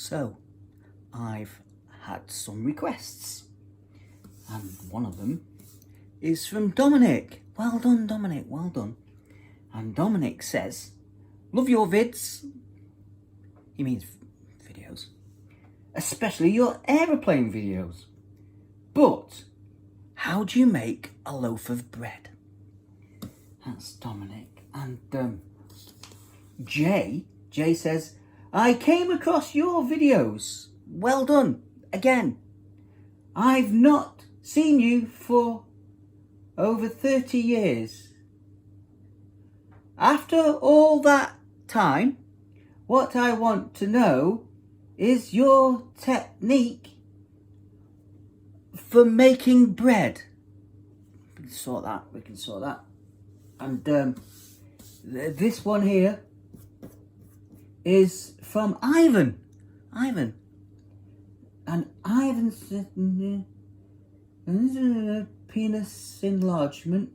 So, I've had some requests, and one of them is from Dominic. Well done, Dominic, well done. And Dominic says, love your vids. He means videos. Especially your aeroplane videos. But, how do you make a loaf of bread? That's Dominic. And Jay says, I came across your videos. Well done. Again, I've not seen you for over 30 years. After all that time, what I want to know is your technique for making bread. We can sort that. And this one here is from Ivan. And Ivan said, penis enlargement.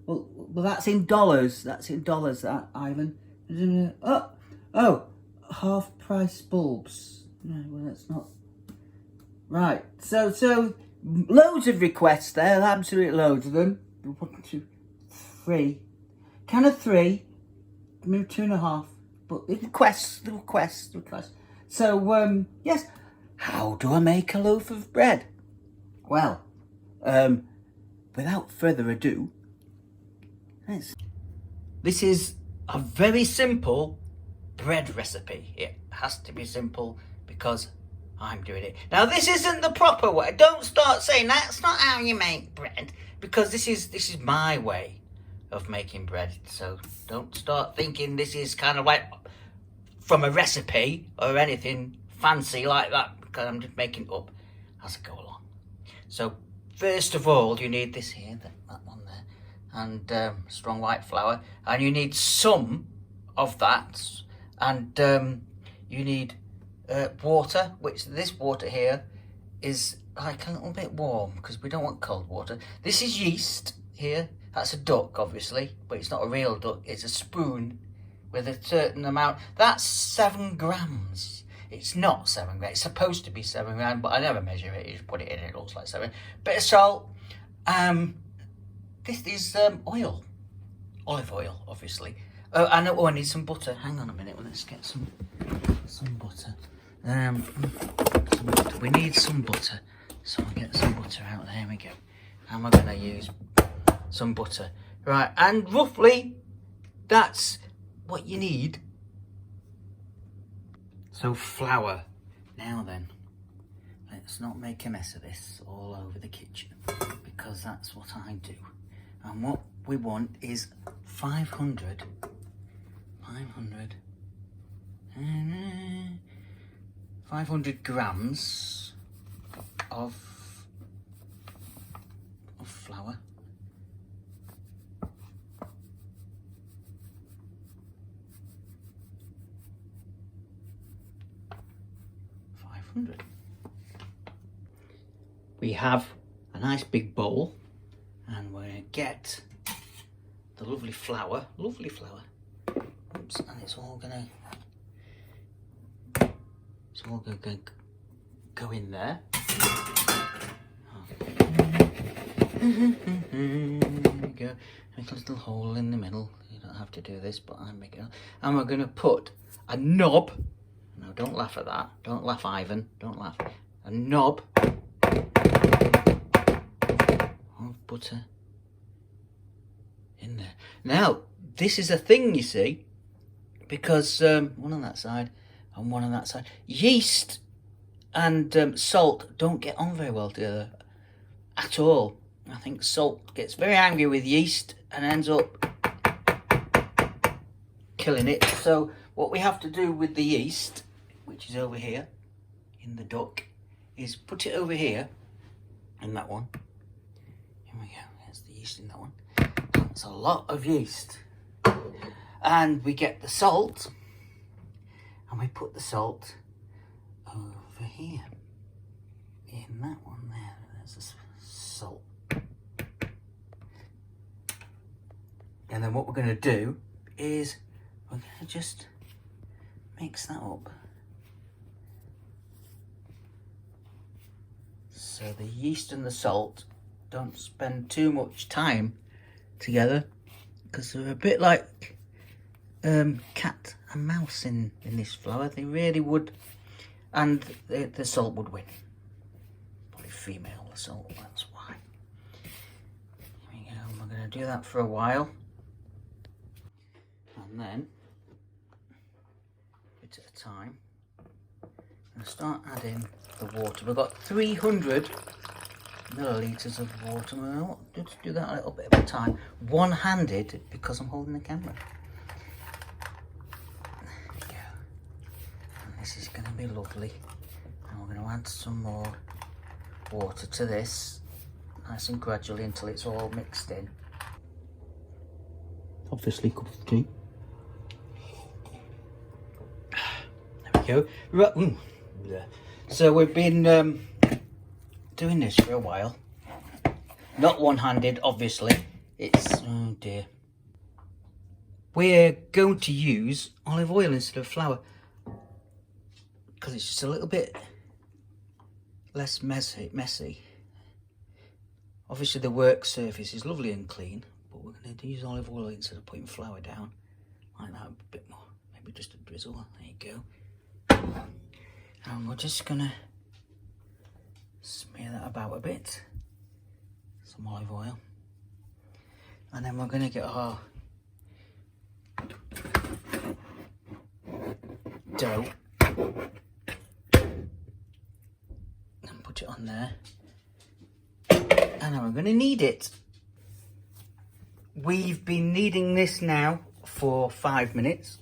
Well, that's in dollars. That, Ivan. Oh, half price bulbs. No, well, that's not right. So loads of requests there. Absolutely loads of them. 1, 2, 3. Kind of 3. Maybe 2.5. But the requests. So yes. How do I make a loaf of bread? Well, without further ado, this is a very simple bread recipe. It has to be simple because I'm doing it. Now, this isn't the proper way. Don't start saying that's not how you make bread, because this is my way of making bread. So don't start thinking this is kind of like from a recipe or anything fancy like that, because I'm just making it up as I go along. So first of all, you need this here, that one there, and strong white flour, and you need some of that, and you need water, which this water here is like a little bit warm because we don't want cold water. This is yeast here. That's a duck, obviously, but it's not a real duck. It's a spoon with a certain amount. That's 7 grams. It's not 7 grams. It's supposed to be 7 grams, but I never measure it. You just put it in, it looks like 7. Bit of salt. This is oil. Olive oil, obviously. I need some butter. Hang on a minute. Let's get some butter. We need some butter. So I'll get some butter out. There we go. And we're going to use some butter. Right, and roughly that's what you need. So flour. Now then, let's not make a mess of this all over the kitchen, because that's what I do. And what we want is 500 grams of flour. We have a nice big bowl, and we're going to get the lovely flour. Oops, and it's all going to go in there. There we go. Make a little hole in the middle. You don't have to do this, but I'm making it. And we're going to put a knob. No, don't laugh at that. Don't laugh, Ivan. Don't laugh. A knob of butter in there. Now, this is a thing, you see, because one on that side and one on that side. Yeast and salt don't get on very well together at all. I think salt gets very angry with yeast and ends up killing it. So what we have to do with the yeast, which is over here in the duck, is put it over here in that one. Here we go. There's the yeast in that one. That's a lot of yeast. And we get the salt, and we put the salt over here in that one there. There's the salt. And then what we're going to do is we're going to just mix that up. So the yeast and the salt don't spend too much time together, because they're a bit like cat and mouse in this flour. They really would, and the salt would win. Probably female, the salt, that's why. Here we go, we're going to do that for a while. And then, a bit at a time, I'm going to start adding the water. We've got 300 millilitres of water. I'll just do that a little bit at a time, one-handed, because I'm holding the camera. There we go. And this is going to be lovely. And we're going to add some more water to this, nice and gradually, until it's all mixed in. Obviously, cup of tea. There we go. Right. So we've been doing this for a while. Not one-handed, obviously. It's, oh dear. We're going to use olive oil instead of flour, because it's just a little bit less messy. Obviously the work surface is lovely and clean, but we're going to use olive oil instead of putting flour down. Like that, a bit more. Maybe just a drizzle. There you go. And we're just going to smear that about a bit. Some olive oil. And then we're going to get our dough and put it on there. And then we're going to knead it. We've been kneading this now for 5 minutes.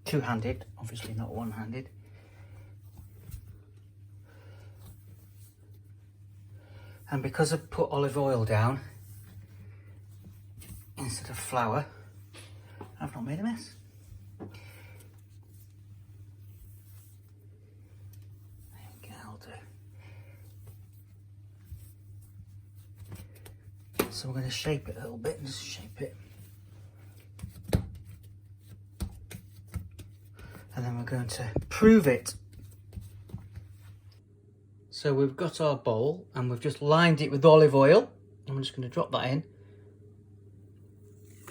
Two-handed, obviously not one-handed. And because I've put olive oil down instead of flour, I've not made a mess. There we go, I'll do. So we're going to shape it a little bit, just shape it. And then we're going to prove it. So we've got our bowl and we've just lined it with olive oil. And we're just going to drop that in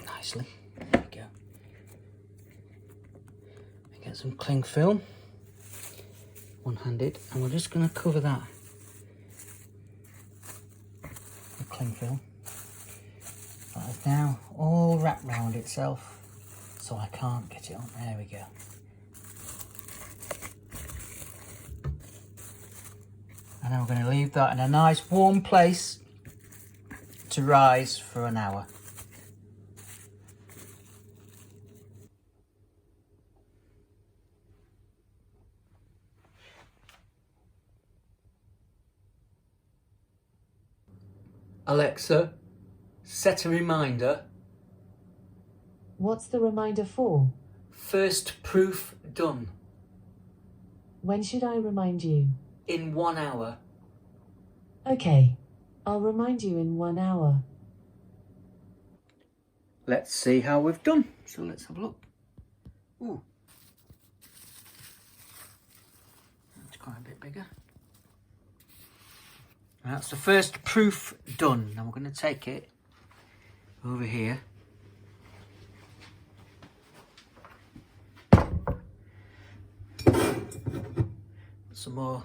nicely. There we go. And get some cling film, one-handed, and we're just going to cover that with cling film. That is now all wrapped round itself, so I can't get it on. There we go. And then we're going to leave that in a nice warm place to rise for an hour. Alexa, set a reminder. What's the reminder for? First proof done. When should I remind you? In 1 hour. Okay, I'll remind you in 1 hour. Let's see how we've done. So let's have a look. Ooh. That's quite a bit bigger. That's the first proof done. Now we're going to take it over here. Some more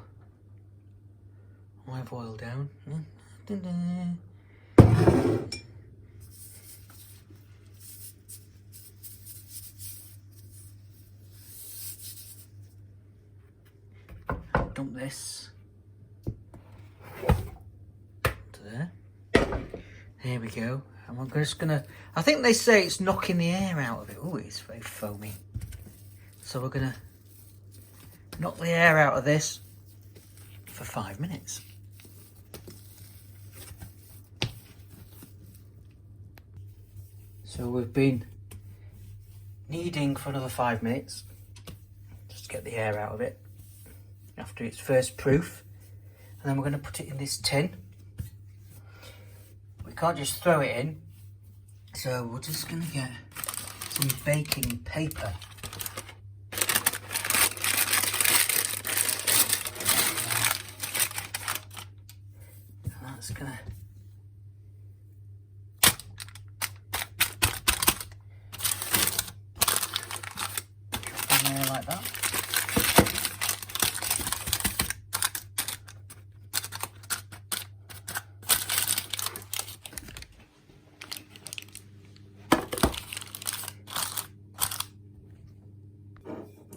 olive oil down. Dump this to there. There we go. And we're just gonna, I think they say it's knocking the air out of it. Oh, it's very foamy. So we're gonna knock the air out of this for 5 minutes. So we've been kneading for another 5 minutes, just to get the air out of it after its first proof. And then we're going to put it in this tin. We can't just throw it in, so we're just going to get some baking paper. And that's gonna drop in there like that.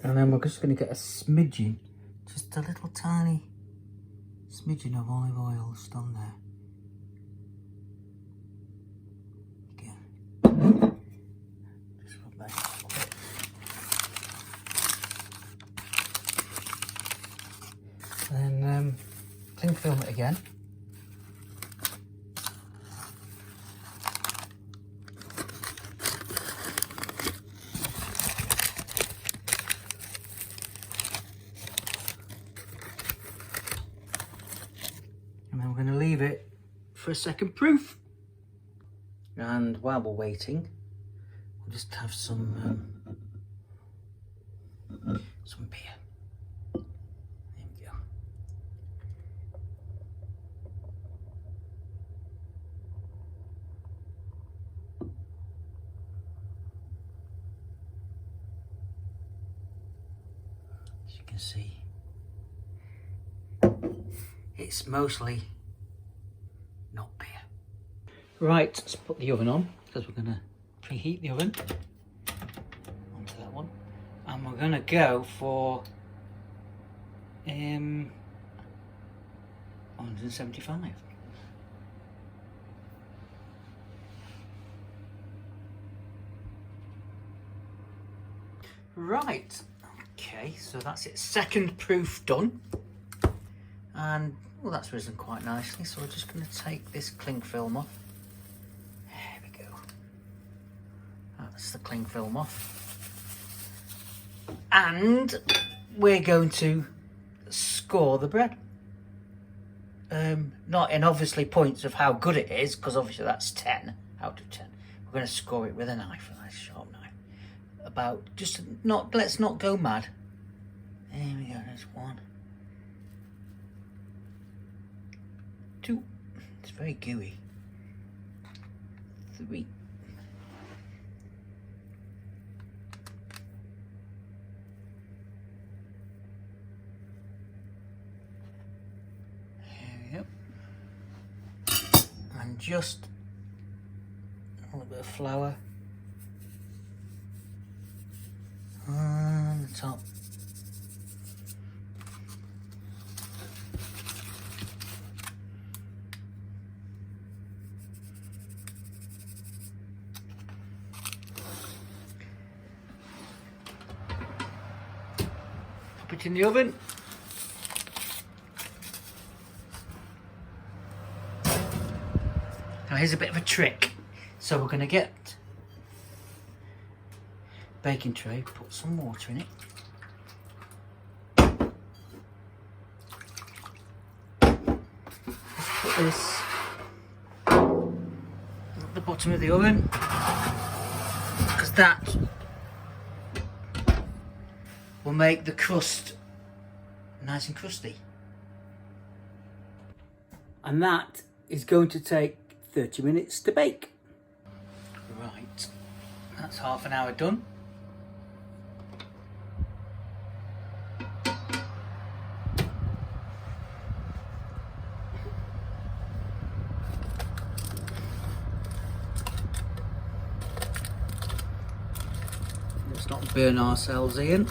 And then we're just going to get a smidgen, just a little tiny smidgen of olive oil just on there. Again. Just rub that a little bit. Then cling film it again. And then we're going to leave it for a second proof. And while we're waiting, we'll just have some beer. There we go. As you can see, it's mostly not beer. Right, let's put the oven on because we're going to preheat the oven onto that one, and we're going to go for 175. Right, okay, so that's it. Second proof done. And well, that's risen quite nicely, so we're just going to take this cling film off. There we go. That's the cling film off. And we're going to score the bread. Not in obviously points of how good it is, because obviously that's 10 out of 10. We're going to score it with a knife, a nice sharp knife. About, just not, let's not go mad. There we go, there's 1, 2, it's very gooey. 3. There we go. And just a little bit of flour on the top. Put it in the oven. Now here's a bit of a trick. So we're going to get baking tray, put some water in it. Let's put this at the bottom of the oven, because that will make the crust nice and crusty. And that is going to take 30 minutes to bake. Right, that's half an hour done. Let's not burn ourselves in.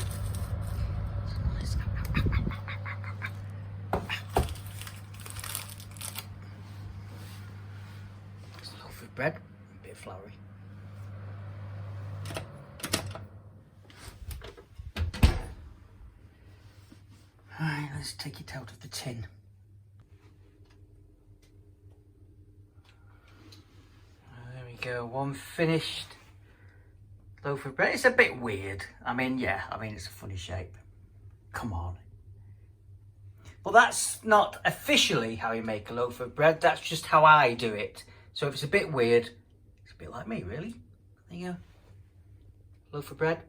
Bread, a bit floury. Alright, let's take it out of the tin. There we go, one finished loaf of bread. It's a bit weird. I mean, yeah, it's a funny shape. Come on. Well, that's not officially how you make a loaf of bread, that's just how I do it. So if it's a bit weird, it's a bit like me, really. There you go. loaf of bread.